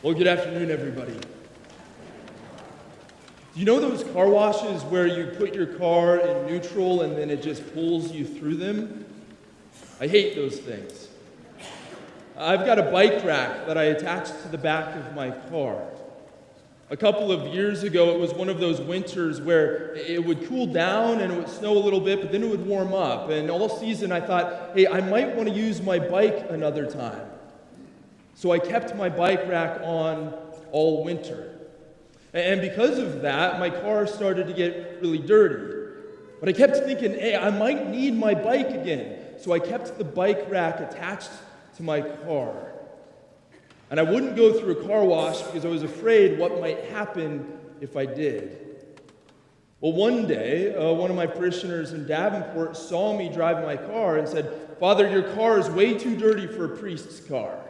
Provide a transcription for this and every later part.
Well, good afternoon, everybody. Do you know those car washes where you put your car in neutral and then it just pulls you through them? I hate those things. I've got a bike rack that I attached to the back of my car. A couple of years ago, it was one of those winters where it would cool down and it would snow a little bit, but then it would warm up. And all season I thought, hey, I might want to use my bike another time. So I kept my bike rack on all winter. And because of that, my car started to get really dirty. But I kept thinking, hey, I might need my bike again. So I kept the bike rack attached to my car. And I wouldn't go through a car wash because I was afraid what might happen if I did. Well, one day, one of my parishioners in Davenport saw me drive my car and said, "Father, your car is way too dirty for a priest's car."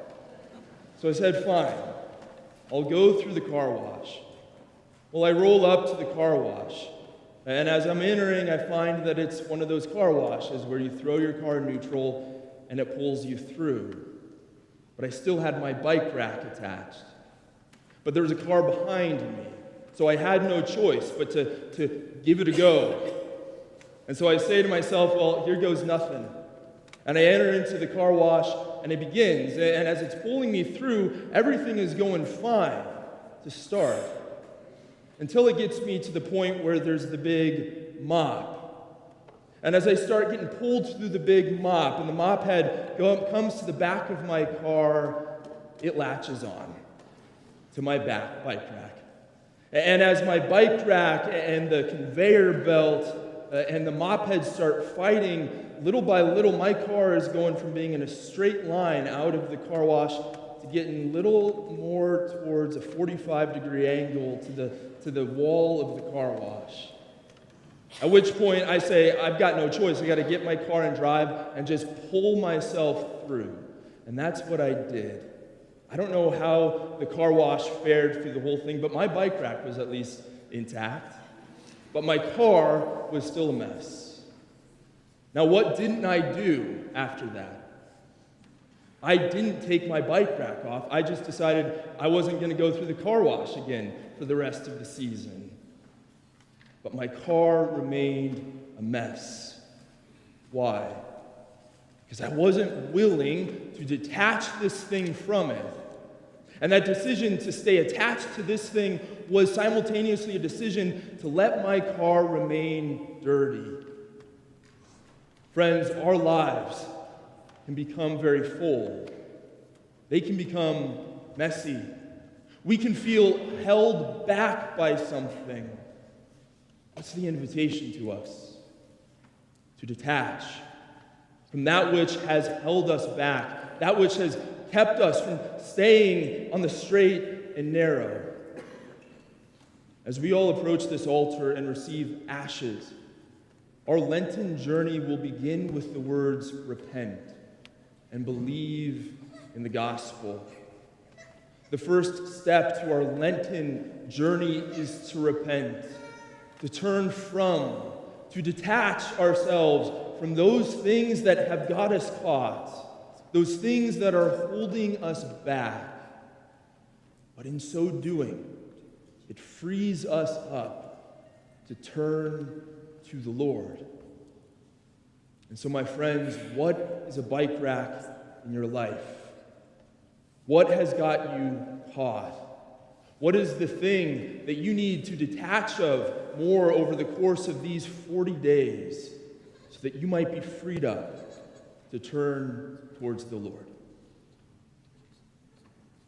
So I said, fine, I'll go through the car wash. Well, I roll up to the car wash, and as I'm entering, I find that it's one of those car washes where you throw your car in neutral and it pulls you through. But I still had my bike rack attached. But there was a car behind me, so I had no choice but to give it a go. And so I say to myself, well, here goes nothing. And I enter into the car wash, and it begins. And as it's pulling me through, everything is going fine to start. Until it gets me to the point where there's the big mop. And as I start getting pulled through the big mop, and the mop head comes to the back of my car, it latches on to my bike rack. And as my bike rack and the conveyor belt and the mop heads start fighting, little by little, my car is going from being in a straight line out of the car wash to getting a little more towards a 45-degree angle to the wall of the car wash. At which point I say, I've got no choice. I got to get my car and drive and just pull myself through. And that's what I did. I don't know how the car wash fared through the whole thing, but my bike rack was at least intact. But my car was still a mess. Now, what didn't I do after that? I didn't take my bike rack off. I just decided I wasn't going to go through the car wash again for the rest of the season. But my car remained a mess. Why? Because I wasn't willing to detach this thing from it. And that decision to stay attached to this thing was simultaneously a decision to let my car remain dirty. Friends, our lives can become very full. They can become messy. We can feel held back by something. What's the invitation to us? To detach from that which has held us back, that which has kept us from staying on the straight and narrow. As we all approach this altar and receive ashes, our Lenten journey will begin with the words, repent and believe in the gospel. The first step to our Lenten journey is to repent, to turn from, to detach ourselves from those things that have got us caught, those things that are holding us back. But in so doing, it frees us up to turn to the Lord. And so, my friends, what is a bike rack in your life? What has got you caught? What is the thing that you need to detach of more over the course of these 40 days so that you might be freed up to turn towards the Lord?